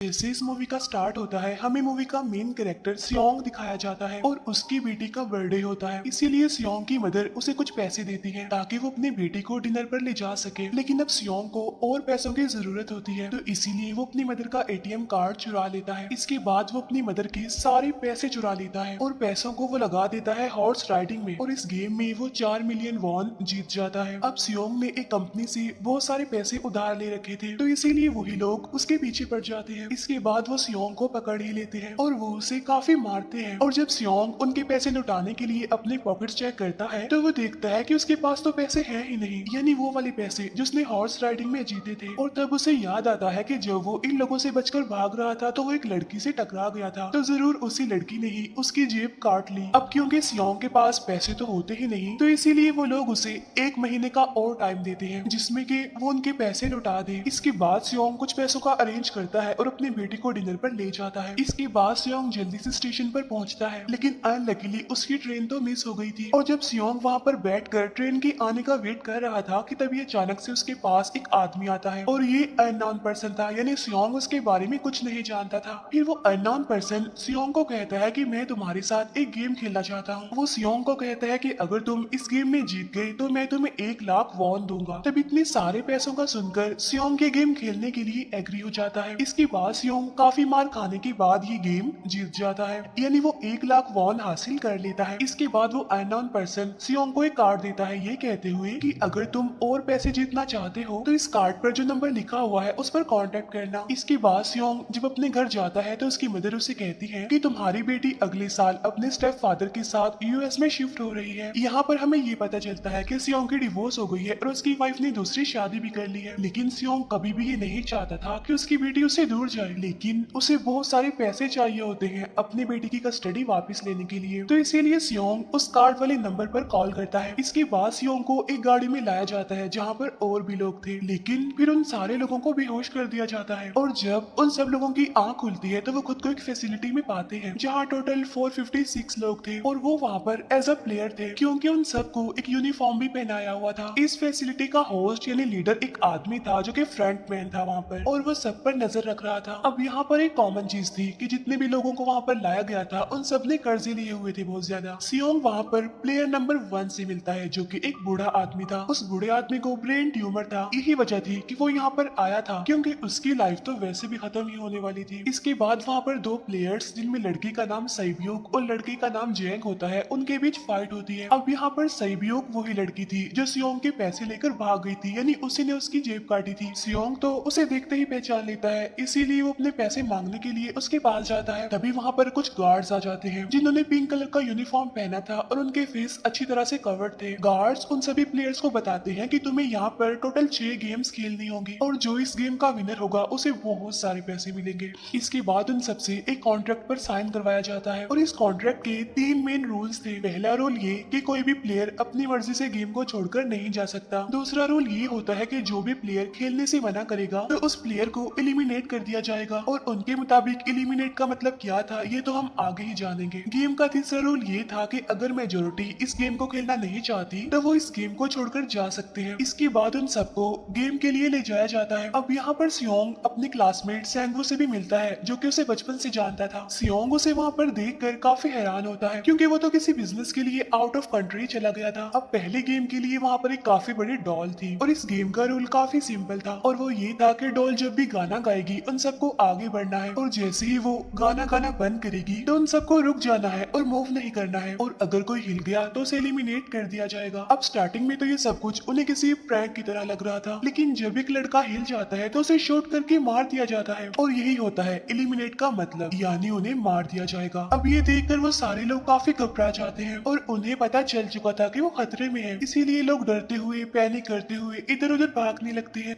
जैसे इस मूवी का स्टार्ट होता है, हमें मूवी का मेन कैरेक्टर सियोंग दिखाया जाता है और उसकी बेटी का बर्थडे होता है। इसीलिए सियोंग की मदर उसे कुछ पैसे देती है ताकि वो अपनी बेटी को डिनर पर ले जा सके। लेकिन अब सियोंग को और पैसों की जरूरत होती है, तो इसीलिए वो अपनी मदर का एटीएम कार्ड चुरा लेता है। इसके बाद वो अपनी मदर के सारे पैसे चुरा लेता है और पैसों को वो लगा देता है हॉर्स राइडिंग में, और इस गेम में वो 4 मिलियन वॉन जीत जाता है। अब सियोंग ने एक कंपनी से बहुत सारे पैसे उधार ले रखे थे, तो इसीलिए वही लोग उसके पीछे पड़ जाते हैं। इसके बाद वो सियोंग को पकड़ ही लेते हैं और वो उसे काफी मारते हैं। और जब सियोंग उनके पैसे लुटाने के लिए अपने पॉकेट चेक करता है, तो वो देखता है कि उसके पास तो पैसे हैं ही नहीं, यानी वो वाले पैसे जिसने हॉर्स राइडिंग में जीते थे। और तब उसे याद आता है कि जब वो इन लोगों से बचकर भाग रहा था तो वो एक लड़की से टकरा गया था, तो जरूर उसी लड़की ने ही उसकी जेब काट ली। अब क्योंकि सियोंग के पास पैसे तो होते ही नहीं, तो इसीलिए वो लोग उसे 1 महीने का और टाइम देते हैं जिसमें कि वो उनके पैसे लुटा दे। इसके बाद सियोंग कुछ पैसों का अरेंज करता है और अपनी बेटी को डिनर पर ले जाता है। इसके बाद सियोंग जल्दी से स्टेशन पर पहुंचता है, लेकिन अनलकीली उसकी ट्रेन तो मिस हो गई थी। और जब सियोंग वहां पर बैठकर ट्रेन के आने का वेट कर रहा था कि तभी अचानक से उसके पास एक आदमी आता है, और ये अननोन पर्सन था, यानी सियोंग उसके बारे में कुछ नहीं जानता था। फिर वो अननोन पर्सन सियोंग को कहता है कि मैं तुम्हारे साथ एक गेम खेलना चाहता हूँ। वो सियोंग को कहता है कि अगर तुम इस गेम में जीत गए तो मैं तुम्हें 1 लाख वॉन दूंगा। तब इतने सारे पैसों का सुनकर सियोंग के गेम खेलने के लिए एग्री हो जाता है। इसके बाद सियोंग काफी मार खाने के बाद ये गेम जीत जाता है, यानी वो 1 लाख वॉन हासिल कर लेता है। इसके बाद वो अननोन पर्सन सियोंग को एक कार्ड देता है, ये कहते हुए कि अगर तुम और पैसे जीतना चाहते हो तो इस कार्ड पर जो नंबर लिखा हुआ है उस पर कांटेक्ट करना। इसके बाद सियोंग जब अपने घर जाता है तो उसकी मदर उसे कहती है कि तुम्हारी बेटी अगले साल अपने स्टेप फादर के साथ यूएस में शिफ्ट हो रही है। यहाँ पर हमें ये पता चलता है कि सियोंग की डिवोर्स हो गई है और उसकी वाइफ ने दूसरी शादी भी कर ली है। लेकिन सियोंग कभी भी ये नहीं चाहता था कि उसकी बेटी उससे दूर जाए, लेकिन उसे बहुत सारे पैसे चाहिए होते हैं अपनी बेटी की कस्टडी वापस लेने के लिए, तो इसीलिए सियोंग उस कार्ड वाले नंबर पर कॉल करता है। इसके बाद सियोंग को एक गाड़ी में लाया जाता है जहाँ पर और भी लोग थे, लेकिन फिर उन सारे लोगों को बेहोश कर दिया जाता है। और जब उन सब लोगों की आंख खुलती है तो वो खुद को एक फैसिलिटी में पाते हैं जहाँ टोटल 456 लोग थे, और वो वहाँ पर एज अ प्लेयर थे क्योंकि उन सबको एक यूनिफॉर्म भी पहनाया हुआ था। इस फैसिलिटी का होस्ट यानी लीडर एक आदमी था जो कि फ्रंट मैन था वहाँ पर, और वो सब पर नजर रख रहा था। अब यहाँ पर एक कॉमन चीज थी कि जितने भी लोगों को वहाँ पर लाया गया था उन सब ने कर्जे लिए हुए थे बहुत ज्यादा। सियोंग वहाँ पर प्लेयर नंबर 1 से मिलता है जो कि एक बूढ़ा आदमी था। उस बूढ़े आदमी को ब्रेन ट्यूमर था, यही वजह थी कि वो यहाँ पर आया था क्योंकि उसकी लाइफ तो वैसे भी खत्म ही होने वाली थी। इसके बाद वहाँ पर 2 प्लेयर्स जिनमें लड़की का नाम सैब्यूक और लड़के का नाम जेंग होता है, उनके बीच फाइट होती है। अब यहाँ पर सैब्यूक वही लड़की थी जो सियोंग के पैसे लेकर भाग गई थी, यानी उसी ने उसकी जेब काटी थी। सियोंग तो उसे देखते ही पहचान लेता है, इसीलिए वो अपने पैसे मांगने के लिए उसके पास जाता है। तभी वहाँ पर कुछ गार्ड्स आ जाते हैं जिन्होंने पिंक कलर का यूनिफॉर्म पहना था और उनके फेस अच्छी तरह से कवर्ड थे। गार्ड्स उन सभी प्लेयर्स को बताते हैं कि तुम्हें यहाँ पर टोटल 6 गेम्स खेलनी होंगी और जो इस गेम का विनर होगा उसे बहुत सारे पैसे मिलेंगे। इसके बाद उन सबसे एक कॉन्ट्रैक्ट पर साइन करवाया जाता है, और इस कॉन्ट्रैक्ट के 3 मेन रूल्स थे। पहला रूल ये कि कोई भी प्लेयर अपनी मर्जी से गेम को छोड़कर नहीं जा सकता। दूसरा रूल ये होता है कि जो भी प्लेयर खेलने से मना करेगा तो उस प्लेयर को एलिमिनेट कर दिया जाएगा, और उनके मुताबिक एलिमिनेट का मतलब क्या था ये तो हम आगे ही जानेंगे। गेम का तीसरा रूल ये था कि अगर मेजोरिटी इस गेम को खेलना नहीं चाहती तो वो इस गेम को छोड़कर जा सकते हैं। इसके बाद उन सबको गेम के लिए ले जाया जाता है। अब यहाँ पर सियोंग अपने क्लासमेट सैंगवू से भी मिलता है जो कि उसे बचपन से जानता था। सियोंग उसे वहाँ पर देखकर काफी हैरान होता है क्योंकि वो तो किसी बिजनेस के लिए आउट ऑफ कंट्री चला गया था। अब पहले गेम के लिए वहाँ पर एक काफी बड़ी डॉल थी, और इस गेम का रूल काफी सिंपल था, और वो ये था कि डॉल जब भी गाना गाएगी उन सबको आगे बढ़ना है, और जैसे ही वो गाना गाना बंद करेगी तो उन सबको रुक जाना है और मूव नहीं करना है, और अगर कोई हिल गया तो उसे एलिमिनेट कर दिया जाएगा। अब स्टार्टिंग में तो ये सब कुछ उन्हें किसी प्रैंक की तरह लग रहा था, लेकिन जब एक लड़का हिल जाता है तो उसे शूट करके मार दिया जाता है, और यही होता है एलिमिनेट का मतलब, यानी उन्हें मार दिया जाएगा। अब ये देखकर वो सारे लोग काफी घबरा जाते हैं और उन्हें पता चल चुका था कि वो खतरे में है, इसीलिए लोग डरते हुए पैनिक करते हुए इधर उधर भागने लगते हैं।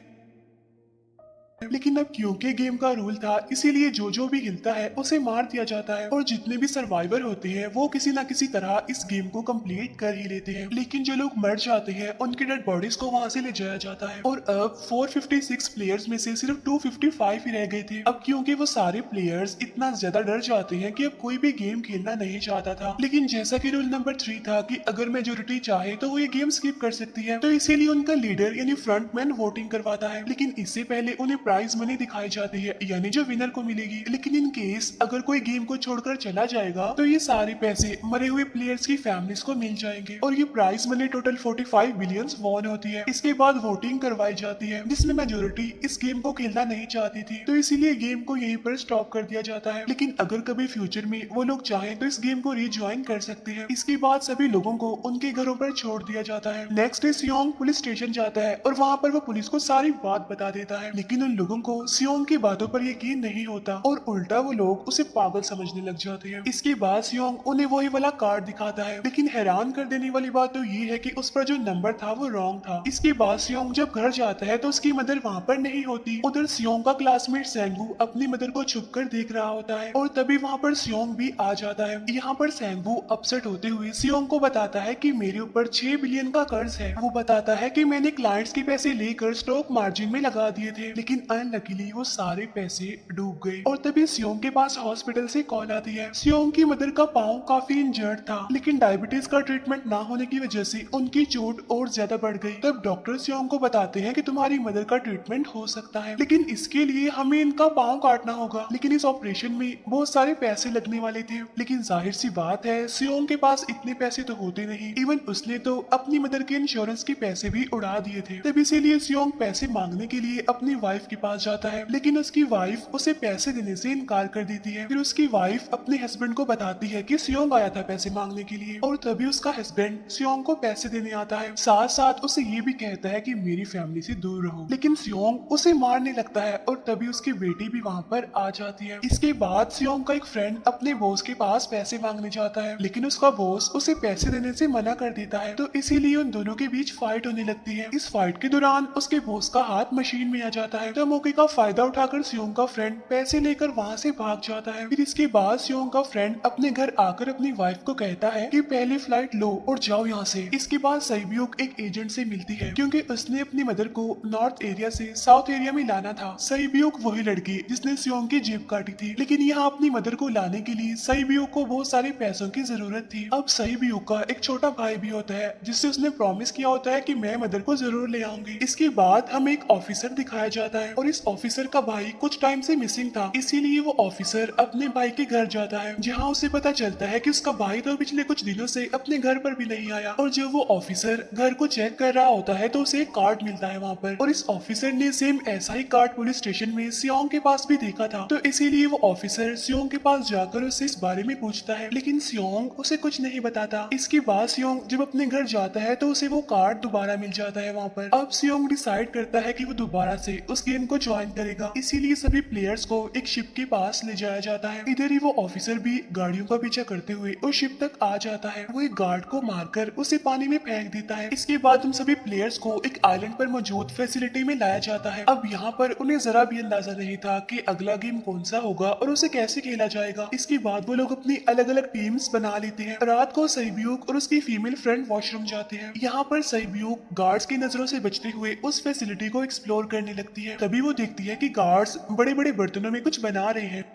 लेकिन अब क्योंकि गेम का रूल था इसीलिए जो जो भी हिलता है उसे मार दिया जाता है, और जितने भी सर्वाइवर होते हैं वो किसी ना किसी तरह इस गेम को कंप्लीट कर ही लेते हैं। लेकिन जो लोग मर जाते हैं उनकी डेड बॉडीज को वहां से ले जाया जाता है, और अब 456 प्लेयर्स में से सिर्फ 255 ही रह गए थे। अब क्योंकि वो सारे प्लेयर्स इतना ज्यादा डर जाते हैं कि अब कोई भी गेम खेलना नहीं चाहता था। लेकिन जैसा कि रूल नंबर 3 था कि अगर मेजोरिटी चाहे तो वो ये गेम स्किप कर सकती है, तो इसीलिए उनका लीडर यानी फ्रंटमैन वोटिंग करवाता है। लेकिन इससे पहले उन्हें प्राइज मनी दिखाई जाती है, यानी जो विनर को मिलेगी। लेकिन इन केस अगर कोई गेम को छोड़कर चला जाएगा तो ये सारे पैसे मरे हुए प्लेयर्स की फैमिलीज को मिल जाएंगे। और ये prize money total 45 billion won होती है। इसके बाद वोटिंग करवाई जाती है, जिसमें मेजोरिटी इस गेम को खेलना नहीं चाहती थी, तो इसीलिए गेम को यहीं पर स्टॉप कर दिया जाता है। लेकिन अगर कभी फ्यूचर में वो लोग चाहें तो इस गेम को रीज्वाइन कर सकते हैं। इसके बाद सभी लोगों को उनके घरों पर छोड़ दिया जाता है। नेक्स्ट डे सियोंग पुलिस स्टेशन जाता है और वहाँ पर वो पुलिस को सारी बात बता देता है। लेकिन उन लोगों को सियोंग की बातों पर यकीन नहीं होता और उल्टा वो लोग उसे पागल समझने लग जाते हैं। इसके बाद सियोंग उन्हें वही वाला कार्ड दिखाता है, लेकिन हैरान कर देने वाली बात तो ये है कि उस पर जो नंबर था वो रॉन्ग था। इसके बाद सियोंग जब घर जाता है तो उसकी मदर वहाँ पर नहीं होती। उधर सियोंग का क्लासमेट सेंगू अपनी मदर को छुप कर देख रहा होता है और तभी वहाँ पर सियोंग भी आ जाता है। यहाँ पर सेंगू अपसेट होते हुए सियोंग को बताता है कि मेरे ऊपर 6 बिलियन का कर्ज है। वो बताता है कि मैंने क्लाइंट्स के पैसे लेकर स्टॉक मार्जिन में लगा दिए थे, लेकिन अनलकीली वो सारे पैसे डूब गए। और तभी सियोंग के पास हॉस्पिटल से कॉल आती है। सियोंग की मदर का पाँव काफी इंजर्ड था, लेकिन डायबिटीज का ट्रीटमेंट ना होने की वजह से उनकी चोट और ज्यादा बढ़ गई। तब डॉक्टर सियोंग को बताते हैं कि तुम्हारी मदर का ट्रीटमेंट हो सकता है, लेकिन इसके लिए हमें इनका पाँव काटना होगा। लेकिन इस ऑपरेशन में बहुत सारे पैसे लगने वाले थे। लेकिन जाहिर सी बात है सियोंग के पास इतने पैसे तो होते नहीं। इवन उसने तो अपनी मदर के इंश्योरेंस के पैसे भी उड़ा दिए थे। तब इसीलिए सियोंग पैसे मांगने के लिए अपनी वाइफ के पास जाता है, लेकिन उसकी वाइफ उसे पैसे देने से इनकार कर देती है। फिर उसकी वाइफ अपने हस्बैंड को बताती है कि सियोंग आया था पैसे मांगने के लिए, और तभी उसका हस्बैंड सियोंग को पैसे देने आता है। साथ साथ उसे ये भी कहता है कि मेरी फैमिली से दूर रहो। लेकिन सियोंग उसे मारने लगता है और तभी उसकी बेटी भी वहाँ पर आ जाती है। इसके बाद सियोंग का एक फ्रेंड अपने बॉस के पास पैसे मांगने जाता है, लेकिन उसका बॉस उसे पैसे देने से मना कर देता है, तो इसीलिए उन दोनों के बीच फाइट होने लगती है। इस फाइट के दौरान उसके बॉस का हाथ मशीन में आ जाता है, तो मौके का फायदा उठाकर सियोंग का फ्रेंड पैसे लेकर वहाँ से भाग जाता है। फिर इसके बाद सियोंग का फ्रेंड अपने घर आकर अपनी वाइफ को कहता है कि पहली फ्लाइट लो और जाओ यहाँ से। इसके बाद सईब्यूक एक एजेंट से मिलती है, क्योंकि उसने अपनी मदर को नॉर्थ एरिया से साउथ एरिया में लाना था। सईब्यूक वही लड़की जिसने सियोंग की जेब काटी थी, लेकिन यहाँ अपनी मदर को लाने के लिए सईब्यूक को बहुत सारे पैसों की जरूरत थी। अब सईब्यूक का एक छोटा भाई भी होता है, जिससे उसने प्रॉमिस किया होता है कि मैं मदर को जरूर ले आऊंगी। इसके बाद हमें एक ऑफिसर दिखाया जाता है, और इस ऑफिसर का भाई कुछ टाइम से मिसिंग था, इसीलिए वो ऑफिसर अपने भाई के घर जाता है, जहाँ उसे पता चलता है कि उसका भाई तो पिछले कुछ दिनों से अपने घर पर भी नहीं आया। और जब वो ऑफिसर घर को चेक कर रहा होता है तो उसे एक कार्ड मिलता है वहाँ पर, और इस ऑफिसर ने सेम ऐसा ही कार्ड पुलिस स्टेशन में सियोंग के पास भी देखा था, तो इसीलिए वो ऑफिसर सियोंग के पास जाकर उससे इस बारे में पूछता है, लेकिन सियोंग उसे कुछ नहीं बताता। इसके बाद सियोंग जब अपने घर जाता है तो उसे वो कार्ड दोबारा मिल जाता है वहाँ पर। अब सियोंग डिसाइड करता है कि वो दोबारा से उस गेम को ज्वाइन करेगा, इसीलिए सभी प्लेयर्स को एक शिप के पास ले जाया जाता है। इधर ही वो ऑफिसर भी गाड़ियों का पीछा करते हुए उस शिप तक आ जाता है। वो एक गार्ड को मारकर उसे पानी में फेंक देता है। इसके बाद उन सभी प्लेयर्स को एक आइलैंड पर मौजूद फैसिलिटी में लाया जाता है। अब यहाँ पर उन्हें जरा भी अंदाजा नहीं था कि अगला गेम कौन सा होगा और उसे कैसे खेला जाएगा। इसके बाद वो लोग अपनी अलग अलग टीम्स बना लेते हैं। रात को सईब्यूक और उसकी फीमेल फ्रेंड वॉशरूम जाते हैं। यहाँ पर सईब्यूक गार्ड्स की नजरों से बचते हुए उस फैसिलिटी को एक्सप्लोर करने लगती है। तभी वो देखती है कि गार्ड्स बड़े बड़े बर्तनों में कुछ बना रहे हैं,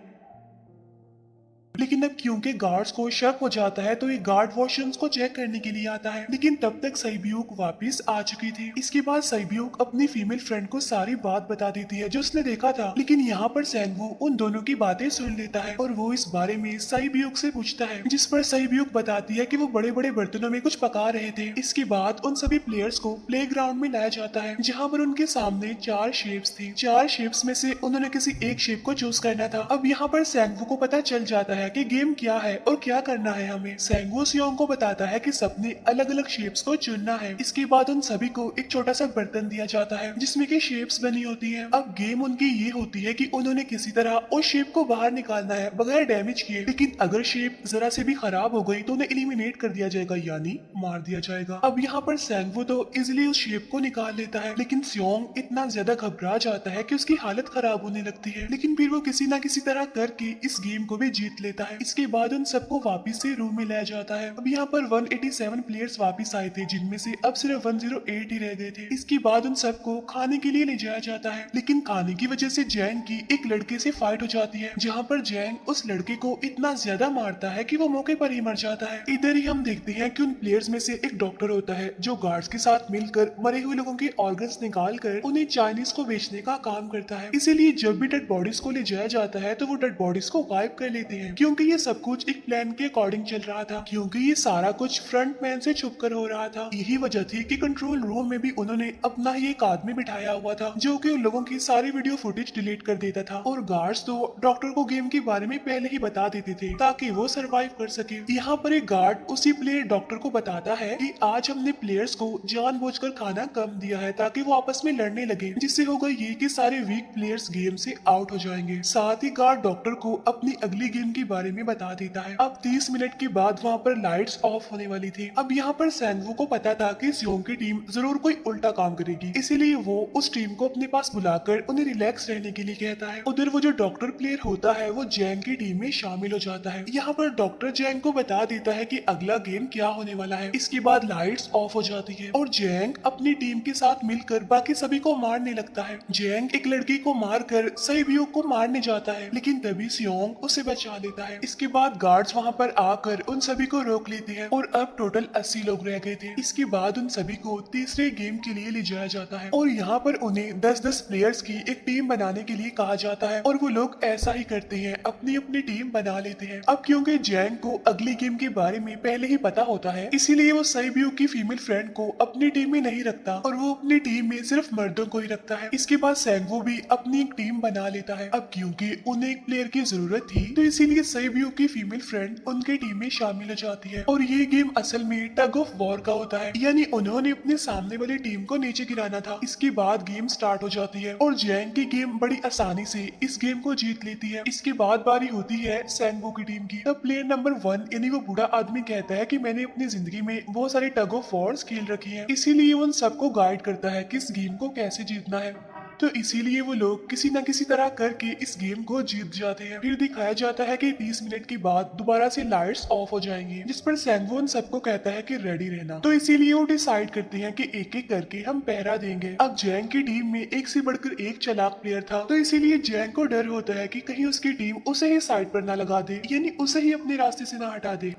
लेकिन अब क्योंकि गार्ड्स को शक हो जाता है तो ये गार्ड वॉशरूम्स को चेक करने के लिए आता है, लेकिन तब तक सईब्यूक वापस आ चुकी थी। इसके बाद सईब्यूक अपनी फीमेल फ्रेंड को सारी बात बता देती है जो उसने देखा था, लेकिन यहाँ पर सेंगू उन दोनों की बातें सुन लेता है और वो इस बारे में सईब्यूक से पूछता है, जिस पर सईब्यूक बताती है कि वो बड़े बड़े बर्तनों में कुछ पका रहे थे। इसके बाद उन सभी प्लेयर्स को प्ले ग्राउंड में लाया जाता है, जहाँ पर उनके सामने 4 शेप्स थी। 4 शेप्स में से उन्होंने किसी एक शेप को चूज करना था। अब यहाँ पर सेंगू को पता चल जाता है कि गेम क्या है और क्या करना है हमें। सेंगू सियोंग को बताता है कि सबने अलग अलग शेप्स को चुनना है। इसके बाद उन सभी को एक छोटा सा बर्तन दिया जाता है जिसमें की शेप्स बनी होती है। अब गेम उनकी ये होती है कि उन्होंने किसी तरह उस शेप को बाहर निकालना है बगैर डैमेज किए, लेकिन अगर शेप जरा से भी खराब हो गई तो उन्हें एलिमिनेट कर दिया जाएगा, यानी मार दिया जाएगा। अब यहाँ पर सेंगू तो इजिली उस शेप को निकाल लेता है, लेकिन सियोंग इतना ज्यादा घबरा जाता है कि उसकी हालत खराब होने लगती है, लेकिन फिर वो किसी ना किसी तरह करके इस गेम को भी जीत लेता देता है। इसके बाद उन सबको वापस से रूम में लाया जाता है। अब यहाँ पर 187 प्लेयर्स वापस आए थे, जिनमें से अब सिर्फ 108 ही रह गए थे। इसके बाद उन सबको खाने के लिए ले जाया जाता है, लेकिन खाने की वजह से जैंग की एक लड़के से फाइट हो जाती है, जहाँ पर जैंग उस लड़के को इतना ज्यादा मारता है कि वो मौके पर ही मर जाता है। इधर ही हम देखते हैं कि उन प्लेयर्स में से एक डॉक्टर होता है जो गार्ड्स के साथ मिलकर मरे हुए लोगों के ऑर्गन्स निकाल कर उन्हें चाइनीज को बेचने का काम करता है। इसीलिए जब भी डेड बॉडीज को ले जाया जाता है तो वो डेड बॉडीज को गायब कर लेते हैं, क्योंकि ये सब कुछ एक प्लान के अकॉर्डिंग चल रहा था, क्योंकि ये सारा कुछ फ्रंट मैन से छुप कर हो रहा था। यही वजह थी कि कंट्रोल रूम में भी उन्होंने अपना ही एक आदमी बिठाया हुआ था जो कि उन लोगों की सारी वीडियो फुटेज डिलीट कर देता था, और गार्ड्स तो डॉक्टर को गेम के बारे में पहले ही बता देते थे ताकि वो सरवाइव कर सके। यहाँ पर एक गार्ड उसी प्लेयर डॉक्टर को बताता है कि आज हमने प्लेयर्स को जानबूझकर खाना कम दिया है ताकि वो आपस में लड़ने लगे, जिससे होगा ये कि सारे वीक प्लेयर्स गेम से आउट हो जाएंगे। साथ ही गार्ड डॉक्टर को अपनी अगली गेम के बारे में बता देता है। अब 30 मिनट के बाद वहाँ पर लाइट्स ऑफ होने वाली थी। अब यहाँ पर सैंगवू को पता था कि सियोंग की टीम जरूर कोई उल्टा काम करेगी, इसीलिए वो उस टीम को अपने पास बुलाकर उन्हें रिलैक्स रहने के लिए कहता है। उधर वो जो डॉक्टर प्लेयर होता है वो जैंग की टीम में शामिल हो जाता है। यहाँ पर डॉक्टर जैंग को बता देता है कि अगला गेम क्या होने वाला है। इसके बाद लाइट्स ऑफ हो जाती है और जैंग अपनी टीम के साथ मिलकर बाकी सभी को मारने लगता है। जैंग एक लड़की को मारकर सईब्यू को मारने जाता है, लेकिन तभी सियोंग उसे बचा लेता है। इसके बाद गार्ड्स वहाँ पर आकर उन सभी को रोक लेते हैं और अब टोटल 80 लोग रह गए थे। इसके बाद उन सभी को तीसरे गेम के लिए ले जाया जाता है और यहाँ पर उन्हें 10-10 प्लेयर्स की एक टीम बनाने के लिए कहा जाता है, और वो लोग ऐसा ही करते हैं, अपनी अपनी टीम बना लेते हैं। अब क्योंकि जैंग को अगली गेम के बारे में पहले ही पता होता है, इसीलिए वो सईब्यू की फीमेल फ्रेंड को अपनी टीम में नहीं रखता और वो अपनी टीम में सिर्फ मर्दों को ही रखता है। इसके बाद सैंगवू भी अपनी एक टीम बना लेता है। अब क्योंकि उन्हें एक प्लेयर की जरूरत थी, तो इसीलिए सईब्यू की फीमेल फ्रेंड उनकी टीम में शामिल हो जाती है, और ये गेम असल में टग ऑफ वॉर का होता है, यानी उन्होंने अपने सामने वाली टीम को नीचे गिराना था। इसके बाद गेम स्टार्ट हो जाती है और जैंग की गेम बड़ी आसानी से इस गेम को जीत लेती है। इसके बाद बारी होती है सैंगवू की टीम की। तब प्लेयर नंबर 1 यानी वो बूढ़ा आदमी कहता है कि मैंने अपनी जिंदगी में बहुत सारे टग ऑफ वॉर्स खेल रखी है, इसीलिए उन सबको गाइड करता है कि इस गेम को कैसे जीतना है। तो इसीलिए वो लोग किसी न किसी तरह करके इस गेम को जीत जाते हैं। फिर दिखाया जाता है कि 30 मिनट के बाद दोबारा से लाइट्स ऑफ हो जाएंगी, जिस पर सैंगवू उन सबको कहता है कि रेडी रहना। तो इसीलिए वो डिसाइड करते हैं कि एक एक करके हम पहरा देंगे। अब जैंग की टीम में एक से बढ़कर एक चालाक प्लेयर था, तो इसीलिए जैंग को डर होता है कि कहीं उसकी टीम उसे ही साइड पर ना लगा दे, यानी उसे ही अपने रास्ते से ना हटा दे।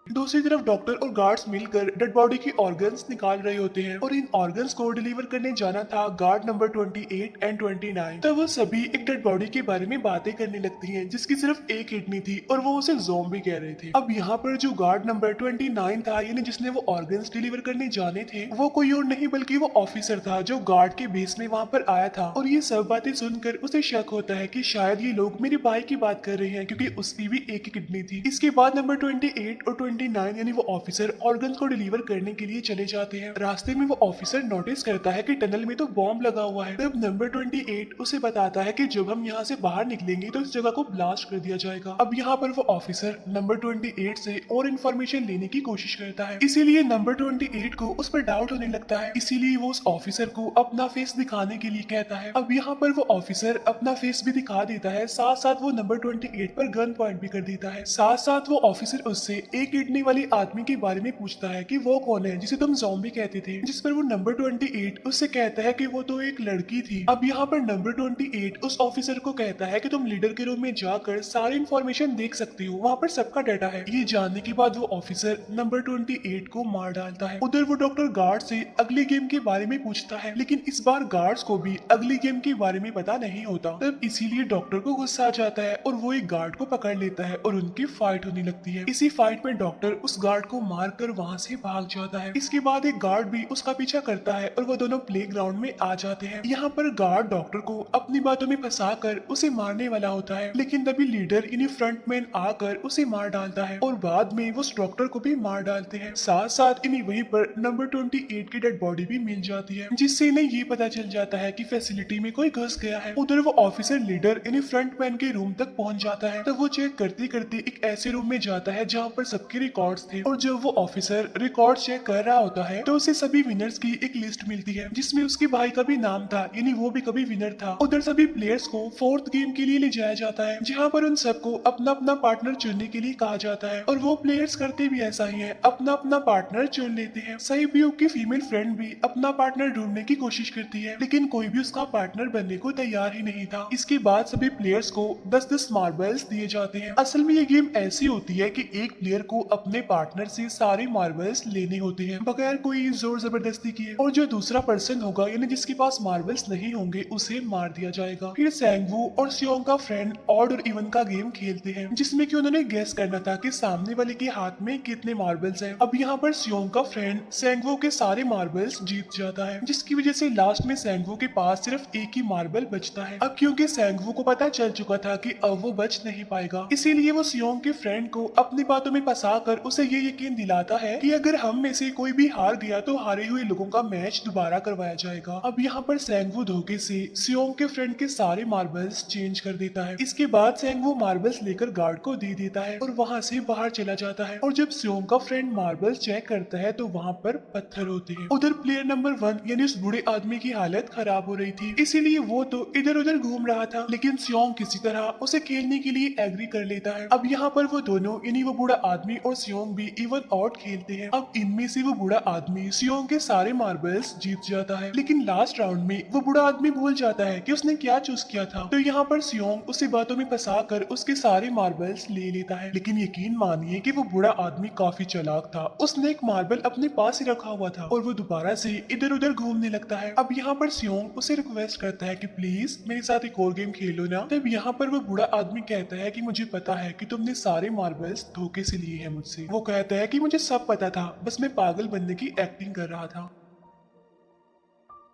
दूसरी तरफ डॉक्टर और गार्ड्स मिलकर डेड बॉडी की ऑर्गन्स निकाल रहे होते हैं और इन ऑर्गन्स को डिलीवर करने जाना था गार्ड नंबर 28 एंड 29। तब वो सभी एक डेड बॉडी के बारे में बातें करने लगती हैं जिसकी सिर्फ एक किडनी थी और वो उसे ज़ॉम्बी कह रहे थे। अब यहाँ पर जो गार्ड नंबर 29 था, यानी जिसने वो ऑर्गन्स डिलीवर करने जाने थे, वो कोई और नहीं बल्कि वो ऑफिसर था जो गार्ड के बेस में वहाँ पर आया था, और ये सब बातें सुनकर उसे शक होता है कि शायद ये लोग मेरे भाई की बात कर रहे हैं, क्योंकि उसकी भी एक ही किडनी थी। इसके बाद नंबर 28 और 29 यानी वो ऑफिसर ऑर्गन को डिलीवर करने के लिए चले जाते हैं। रास्ते में वो ऑफिसर नोटिस करता है कि टनल में तो बॉम्ब लगा हुआ है। तब नंबर 28 उसे बताता है कि जब हम यहाँ से बाहर निकलेंगे तो इस जगह को ब्लास्ट कर दिया जाएगा। अब यहाँ पर वो ऑफिसर नंबर 28 से और इन्फॉर्मेशन लेने की कोशिश करता है, इसीलिए नंबर 28 को उस पर डाउट होने लगता है, इसीलिए वो उस ऑफिसर को अपना फेस दिखाने के लिए कहता है। अब यहाँ पर वो ऑफिसर अपना फेस भी दिखा देता है, साथ साथ वो नंबर 28 पर गन पॉइंट भी कर देता है। साथ साथ वो ऑफिसर उससे एक किडनी वाली आदमी के बारे में पूछता है कि वो कौन है जिसे तुम ज़ॉम्बी कहते थे, जिस पर वो नंबर 28 उससे कहता है कि वो तो एक लड़की थी। अब यहाँ पर नंबर 28 उस ऑफिसर को कहता है कि तुम लीडर के रूम में जाकर सारी इंफॉर्मेशन देख सकती हो, वहाँ पर सबका डाटा है। ये जानने के बाद वो ऑफिसर नंबर 28 को मार डालता है। उधर वो डॉक्टर गार्ड से अगली गेम के बारे में पूछता है, लेकिन इस बार गार्ड्स को भी अगली गेम के बारे में पता नहीं होता। तब इसीलिए डॉक्टर को गुस्सा आ जाता है और वो एक गार्ड को पकड़ लेता है और उनकी फाइट होने लगती है। इसी फाइट में डॉक्टर उस गार्ड को मारकर वहां से भाग जाता है। इसके बाद एक गार्ड भी उसका पीछा करता है और वो दोनों प्लेग्राउंड में आ जाते हैं। यहाँ पर गार्ड डॉक्टर को अपनी बातों में फंसाकर उसे मारने वाला होता है, लेकिन तभी लीडर यानी फ्रंटमैन आकर उसे मार डालता है और बाद में वो उस डॉक्टर को भी मार डालते हैं। साथ साथ इन्हीं वहीं पर नंबर 28 की डेड बॉडी भी मिल जाती है, जिससे इन्हें ये पता चल जाता है कि फैसिलिटी में कोई घुस गया है। उधर वो ऑफिसर लीडर यानी फ्रंटमैन के रूम तक पहुंच जाता है। तब वो चेक करते करते एक ऐसे रूम में जाता है जहाँ पर सबके रिकॉर्ड्स थे और जब वो ऑफिसर रिकॉर्ड चेक कर रहा होता है तो उसे सभी विनर्स की एक लिस्ट मिलती है जिसमें उसके भाई का भी नाम था, यानी वो भी कभी विनर था। उधर सभी प्लेयर्स को फोर्थ गेम के लिए ले जाया जाता है जहाँ पर उन सबको अपना अपना पार्टनर चुनने के लिए कहा जाता है और वो प्लेयर्स करते भी ऐसा ही है, अपना अपना पार्टनर चुन लेते हैं। सहयोग की फीमेल फ्रेंड भी अपना पार्टनर ढूंढने की कोशिश करती है लेकिन कोई भी उसका पार्टनर बनने को तैयार ही नहीं था। इसके बाद सभी प्लेयर्स को 10-10 मार्बल्स दिए जाते हैं। असल में ये गेम ऐसी होती है कि एक प्लेयर को अपने पार्टनर से सारे मार्बल्स लेने होते हैं बगैर कोई जोर जबरदस्ती किए और जो दूसरा पर्सन होगा यानी जिसके पास मार्बल्स नहीं होंगे उसे मार दिया जाएगा। फिर सैंगवू और सियोंग का फ्रेंड ऑड और इवन का गेम खेलते हैं जिसमें कि उन्होंने गेस करना था कि सामने वाले के हाथ में कितने मार्बल्स हैं। अब यहाँ पर सियोंग का फ्रेंड सैंगवू के सारे मार्बल्स जीत जाता है जिसकी वजह से लास्ट में सैंगवू के पास सिर्फ एक ही मार्बल बचता है। अब क्योंकि सैंगवू को पता चल चुका था कि अब वो बच नहीं पाएगा इसीलिए वो सियोंग के फ्रेंड को अपनी बातों में फंसा कर उसे ये यकीन दिलाता है कि अगर हम में से कोई भी हार गया तो हारे हुए लोगों का मैच दोबारा करवाया जाएगा। अब यहाँ पर सैंगवू धोखे से सियोंग के फ्रेंड के सारे मार्बल्स चेंज कर देता है। इसके बाद सैंगवू मार्बल्स लेकर गार्ड को दे देता है और वहाँ से बाहर चला जाता है और जब सियोंग का फ्रेंड मार्बल्स चेक करता है तो वहाँ पर पत्थर होते हैं। उधर प्लेयर नंबर 1 यानी उस बूढ़े आदमी की हालत खराब हो रही थी इसीलिए वो तो इधर उधर घूम रहा था लेकिन सियोंग किसी तरह उसे खेलने के लिए एग्री कर लेता है। अब यहाँ पर वो दोनों यानी वो बूढ़ा आदमी और सियोंग भी इवन आउट खेलते हैं। अब इनमें से वो बूढ़ा आदमी सियोंग के सारे मार्बल्स जीत जाता है लेकिन लास्ट राउंड में वो बूढ़ा आदमी भूल जाता है कि उसने क्या चूज किया था। तो यहाँ पर सियोंग उसे बातों में फंसा कर उसके सारे मार्बल्स ले लेता है लेकिन यकीन मानिए कि वो बूढ़ा आदमी काफी चालाक था। उसने एक मार्बल अपने पास ही रखा हुआ था और वो दोबारा से इधर उधर घूमने लगता है। अब यहाँ पर सियोंग उसे रिक्वेस्ट करता है कि प्लीज मेरे साथ एक और गेम खेलो ना। तब यहाँ पर वो बूढ़ा आदमी कहता है कि मुझे पता है कि तुमने सारे मार्बल्स धोखे से लिए हैं मुझसे। वो कहता है कि मुझे सब पता था, बस मैं पागल बनने की एक्टिंग कर रहा था।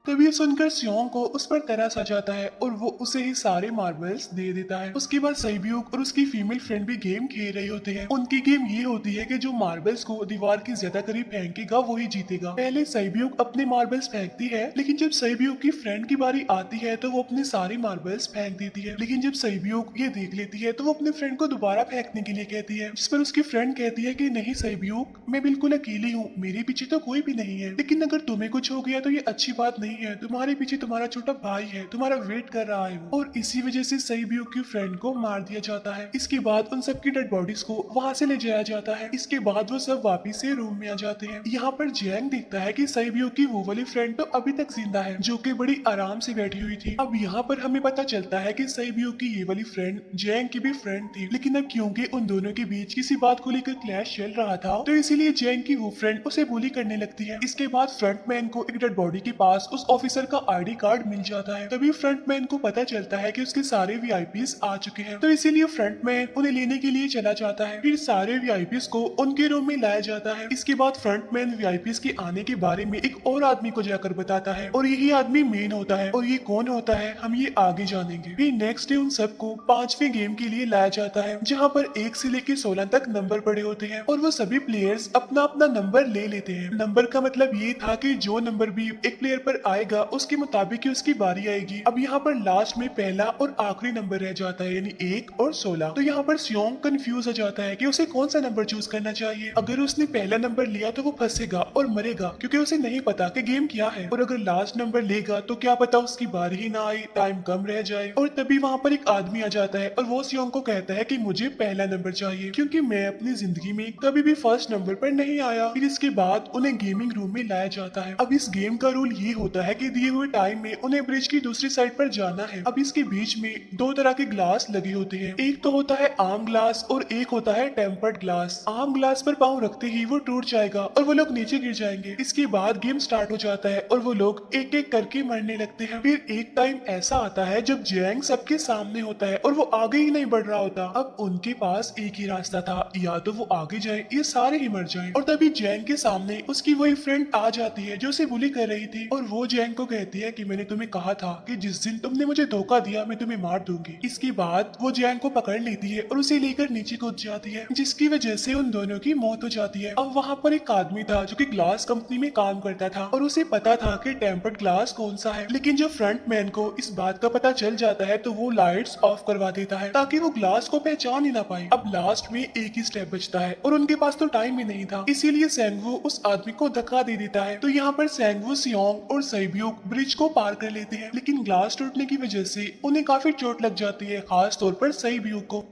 तब ये सुनकर सियोंग को उस पर तरस आ जाता है और वो उसे ही सारे मार्बल्स दे देता है। उसके बाद सैब्यूक और उसकी फीमेल फ्रेंड भी गेम खेल रहे होते हैं। उनकी गेम ये होती है कि जो मार्बल्स को दीवार के ज्यादा करीब फेंकेगा वो ही जीतेगा। पहले सैब्यूक अपने मार्बल्स फेंकती है लेकिन जब सैब्यूक की फ्रेंड की बारी आती है तो वो अपने सारे मार्बल्स फेंक देती है लेकिन जब सैब्यूक ये देख लेती है तो वो अपने फ्रेंड को दोबारा फेंकने के लिए कहती है जिस पर उसकी फ्रेंड कहती है कि नहीं सैब्यूक, मैं बिल्कुल अकेली हूँ, मेरे पीछे तो कोई भी नहीं है, लेकिन अगर तुम्हें कुछ हो गया तो ये अच्छी बात नहीं है, तुम्हारे पीछे तुम्हारा छोटा भाई है, तुम्हारा वेट कर रहा है वो। और इसी वजह से सैब्यूक की फ्रेंड को मार दिया जाता है। इसके बाद उन सबकी डेड बॉडीज को वहाँ से ले जाया जाता है। इसके बाद वो सब वापिस से रूम में आ जाते हैं। यहाँ पर जैंग देखता है कि सैब्यूक की वो वाली फ्रेंड तो अभी तक जिंदा है जो कि बड़ी आराम से बैठी हुई थी। अब यहाँ पर हमें पता चलता है कि सैब्यूक की ये वाली फ्रेंड जैंग की भी फ्रेंड थी लेकिन अब क्योंकि उन दोनों के बीच किसी बात को लेकर क्लैश चल रहा था तो इसीलिए जैंग की वो फ्रेंड उसे बुली करने लगती है। इसके बाद फ्रंटमैन को एक डेड बॉडी के पास उस ऑफिसर का आईडी कार्ड मिल जाता है। तभी फ्रंटमैन को पता चलता है कि उसके सारे वीआईपीज आ चुके हैं तो इसीलिए फ्रंटमैन उन्हें लेने के लिए चला जाता है। फिर सारे वीआईपीज को उनके रूम में लाया जाता है। इसके बाद फ्रंटमैन वीआईपीज के आने के बारे में एक और आदमी को जाकर बताता है और यही आदमी मेन होता है और ये कौन होता है हम ये आगे जानेंगे। फिर नेक्स्ट डे उन सबको 5वें गेम के लिए लाया जाता है जहाँ पर 1 से लेकर 16 तक नंबर पड़े होते हैं और वो सभी प्लेयर्स अपना अपना नंबर ले लेते हैं। नंबर का मतलब ये था कि जो नंबर भी एक प्लेयर पर आएगा उसके मुताबिक ही उसकी बारी आएगी। अब यहाँ पर लास्ट में पहला और आखिरी नंबर रह जाता है यानी 1 और 16। तो यहाँ पर सियोंग कंफ्यूज हो जाता है कि उसे कौन सा नंबर चूज करना चाहिए। अगर उसने पहला नंबर लिया तो वो फंसेगा और मरेगा क्योंकि उसे नहीं पता कि गेम क्या है, और अगर लास्ट नंबर लेगा तो क्या पता उसकी बारी ही ना आए, टाइम कम रह जाए। और तभी वहाँ पर एक आदमी आ जाता है और वो सियोंग को कहता है कि मुझे पहला नंबर चाहिए क्योंकि मैं अपनी जिंदगी में कभी भी फर्स्ट नंबर पर नहीं आया। फिर इसके बाद उन्हें गेमिंग रूम में लाया जाता है। अब इस गेम का रूल ये होता है कि दिए हुए टाइम में उन्हें ब्रिज की दूसरी साइड पर जाना है। अब इसके बीच में 2 तरह के ग्लास लगे होते हैं, एक तो होता है आम ग्लास और एक होता है टेम्पर्ड ग्लास। आम ग्लास पर पाँव रखते ही वो टूट जाएगा और वो लोग नीचे गिर जाएंगे। इसके बाद गेम स्टार्ट हो जाता है और वो लोग एक एक करके मरने लगते हैं। फिर एक टाइम ऐसा आता है जब जैंग सबके सामने होता है और वो आगे ही नहीं बढ़ रहा होता। अब उनके पास एक ही रास्ता था, या तो वो आगे जाए या सारे ही मर जाएं। और तभी जैंग के सामने उसकी वही फ्रेंड आ जाती है जो उसे बुली कर रही थी और वो जैंग को कहती है कि मैंने तुम्हें कहा था कि जिस दिन तुमने मुझे धोखा दिया मैं तुम्हें मार दूंगी। इसके बाद वो जैंग को पकड़ लेती है और उसे लेकर नीचे कूद जाती है, जिसकी वजह से उन दोनों की मौत हो जाती है। अब वहाँ पर एक आदमी था जो कि ग्लास कंपनी में काम करता था और उसे पता था कि टेम्पर्ड ग्लास कौन सा है, लेकिन जब फ्रंट मैन को इस बात का पता चल जाता है तो वो लाइट्स ऑफ करवा देता है ताकि वो ग्लास को पहचान ही ना पाए। अब लास्ट में एक ही स्टेप बचता है और उनके पास तो टाइम ही नहीं था, इसीलिए सेंगवू उस आदमी को धक्का दे देता है। तो यहाँ पर सेंगवू, सियोंग और सैब्यूक ब्रिज को पार कर लेते हैं, लेकिन ग्लास टूटने की वजह से उन्हें काफी चोट लग जाती है, खास तौर पर सैब्यूक को।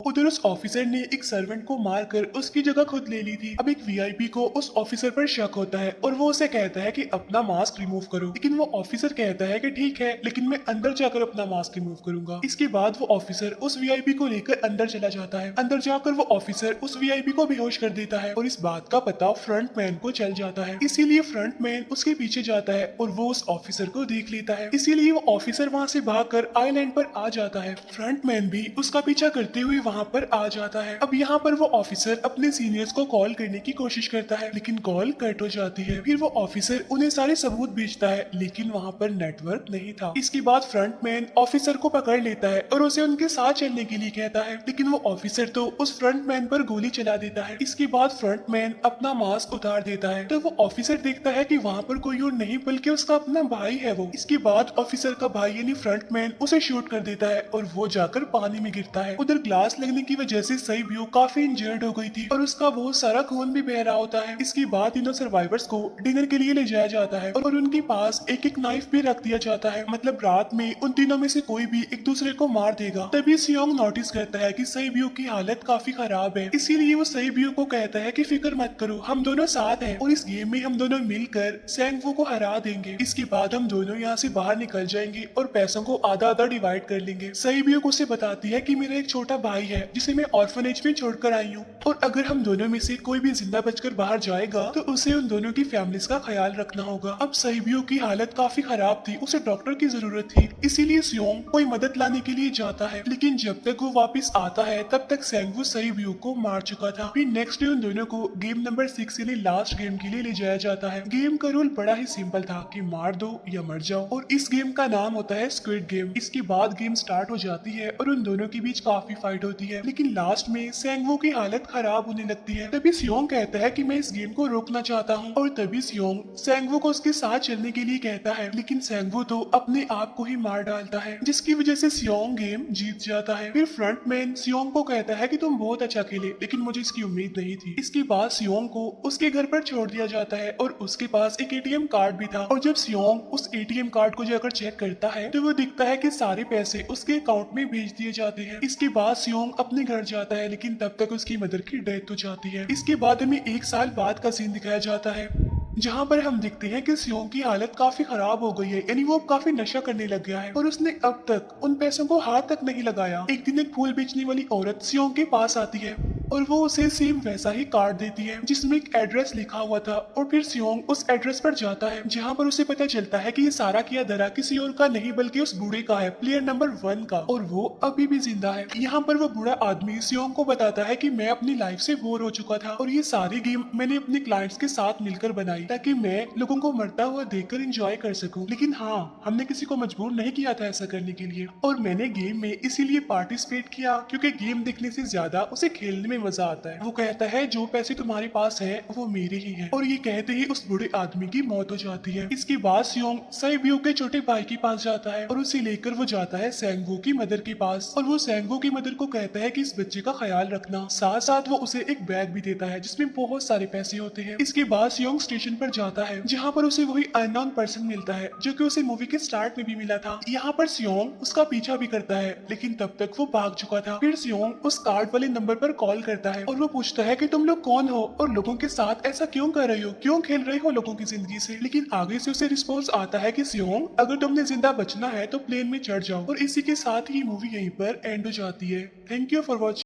उधर उस ऑफिसर ने एक सर्वेंट को मारकर उसकी जगह खुद ले ली थी। अब एक वीआईपी को उस ऑफिसर पर शक होता है और वो उसे कहता है कि अपना मास्क रिमूव करो, लेकिन वो ऑफिसर कहता है कि ठीक है, लेकिन मैं अंदर जाकर अपना मास्क रिमूव करूंगा। इसके बाद वो ऑफिसर उस वीआईपी को लेकर अंदर चला जाता है। अंदर जाकर वो ऑफिसर उस वीआईपी को बेहोश कर देता है और इस बात का पता फ्रंट मैन को चल जाता है, इसीलिए फ्रंट मैन उसके पीछे जाता है और वो उस ऑफिसर को देख लेता है, इसीलिए वो ऑफिसर वहाँ से भागकर आइलैंड पर आ जाता है। फ्रंट मैन भी उसका पीछा करते हुए वहाँ पर आ जाता है। अब यहाँ पर वो ऑफिसर अपने सीनियर्स को कॉल करने की कोशिश करता है, लेकिन कॉल कट हो जाती है। फिर वो ऑफिसर उन्हें सारे सबूत भेजता है, लेकिन वहाँ पर नेटवर्क नहीं था। इसके बाद फ्रंट मैन ऑफिसर को पकड़ लेता है और उसे उनके साथ चलने के लिए कहता है, लेकिन वो ऑफिसर तो उस फ्रंट मैन पर गोली चला देता है। इसके बाद फ्रंट मैन अपना मास्क उतार देता है तो वो ऑफिसर देखता है कि वहाँ पर कोई और नहीं बल्कि उसका अपना भाई है वो। इसके बाद ऑफिसर का भाई यानी फ्रंट मैन उसे शूट कर देता है और वो जाकर पानी में गिरता है। उधर ग्लास लगने की वजह से सैब्यूक काफी इंजर्ड हो गई थी और उसका बहुत सारा खून भी बह रहा होता है। इसके बाद इन सर्वाइवर्स को डिनर के लिए ले जाया जाता है और उनके पास एक एक नाइफ भी रख दिया जाता है, मतलब रात में उन तीनों में से कोई भी एक दूसरे को मार देगा। तभी सियोंग नोटिस करता है कि सैब्यूक की हालत काफी खराब है, इसीलिए वो सैब्यूक को कहता है कि फिक्र मत करो, हम दोनों साथ हैं और इस गेम में हम दोनों मिलकर सेंगवू को हरा देंगे। इसके बाद हम दोनों यहाँ से बाहर निकल जाएंगे और पैसों को आधा आधा डिवाइड कर लेंगे। सैब्यूक उसे बताती है कि मेरा एक छोटा भाई है जिसे मैं ऑर्फनेज में छोड़कर आई हूँ और अगर हम दोनों में से कोई भी जिंदा बचकर बाहर जाएगा तो उसे उन दोनों की फैमिलीज का ख्याल रखना होगा। अब सैब्यूक की हालत काफी खराब थी, उसे डॉक्टर की जरूरत थी, इसीलिए सियोंग कोई मदद लाने के लिए जाता है, लेकिन जब तक वो वापस आता है तब तक सेंगवू सैब्यूक को मार चुका था। फिर नेक्स्ट डे उन दोनों को गेम नंबर 6 यानी लास्ट गेम के लिए ले जाया जाता है। गेम का रूल बड़ा ही सिंपल था कि मार दो या मर जाओ और इस गेम का नाम होता है स्क्विड गेम। इसके बाद गेम स्टार्ट हो जाती है और उन दोनों के बीच काफी फाइट होती है, लेकिन लास्ट में सेंगवू की हालत खराब होने लगती है। तभी सियोंग कहता है कि मैं इस गेम को रोकना चाहता हूँ और तभी सियोंग सेंगवू को उसके साथ चलने के लिए कहता है, लेकिन सेंगवू तो अपने आप को ही मार डालता है, जिसकी वजह से सियोंग गेम जीत जाता है। फिर फ्रंट मैन सियोंग को कहता है कि तुम बहुत अच्छा खेले, लेकिन मुझे इसकी उम्मीद नहीं थी। इसके बाद सियोंग को उसके घर पर छोड़ दिया जाता है और उसके पास एक एटीएम कार्ड भी था और जब सियोंग उस एटीएम कार्ड को जाकर चेक करता है तो वो दिखता है कि सारे पैसे उसके अकाउंट में भेज दिए जाते हैं। इसके बाद सियोंग अपने घर जाता है, लेकिन तब तक उसकी मदर की डेथ हो जाती है। इसके बाद हमें एक साल बाद का सीन दिखाया जाता है जहाँ पर हम देखते हैं कि सियोंग की हालत काफी खराब हो गई है, यानी वो अब काफी नशा करने लग गया है और उसने अब तक उन पैसों को हाथ तक नहीं लगाया। एक दिन एक फूल बेचने वाली औरत सियोंग के पास आती है और वो उसे सेम वैसा ही कार्ड देती है जिसमें एक एड्रेस लिखा हुआ था और फिर सियोंग उस एड्रेस पर जाता है जहाँ पर उसे पता चलता है कि ये सारा किया धरा किसी और का नहीं बल्कि उस बूढ़े का है, प्लेयर नंबर 1 का, और वो अभी भी जिंदा है। यहाँ पर वो बूढ़ा आदमी सियोंग को बताता है कि मैं अपनी लाइफ से बोर हो चुका था और ये सारी गेम मैंने अपने क्लाइंट्स के साथ मिलकर बनाई ताकि मैं लोगों को मरता हुआ देखकर एंजॉय कर सकूं, लेकिन हाँ, हमने किसी को मजबूर नहीं किया था ऐसा करने के लिए और मैंने गेम में इसीलिए पार्टिसिपेट किया क्योंकि गेम देखने से ज्यादा उसे खेलने में मजा आता है। वो कहता है जो पैसे तुम्हारे पास है वो मेरे ही हैं और ये कहते ही उस बूढ़े आदमी की मौत हो जाती है। इसके बाद सियोंग सैब्यूक के छोटे भाई के पास जाता है और उसे लेकर वो जाता है सेंगवू की मदर के पास और वो सेंगवू की मदर को कहता है कि इस बच्चे का ख्याल रखना, साथ साथ वो उसे एक बैग भी देता है जिसमें बहुत सारे पैसे होते हैं। इसके बाद सियोंग स्टेशन पर जाता है जहाँ पर उसे वही अननोन पर्सन मिलता है जो कि उसे मूवी के स्टार्ट में भी मिला था। यहाँ पर सियोंग उसका पीछा भी करता है लेकिन तब तक वो भाग चुका था। फिर सियोंग उस कार्ड वाले नंबर पर कॉल करता है और वो पूछता है कि तुम लोग कौन हो और लोगों के साथ ऐसा क्यों कर रहे हो, क्यों खेल रहे हो लोगों की जिंदगी से। लेकिन आगे से उसे रिस्पॉन्स आता है कि सियोंग अगर तुमने जिंदा बचना है तो प्लेन में चढ़ जाओ और इसी के साथ ही मूवी यहीं पर एंड हो जाती है। Thank you for watching.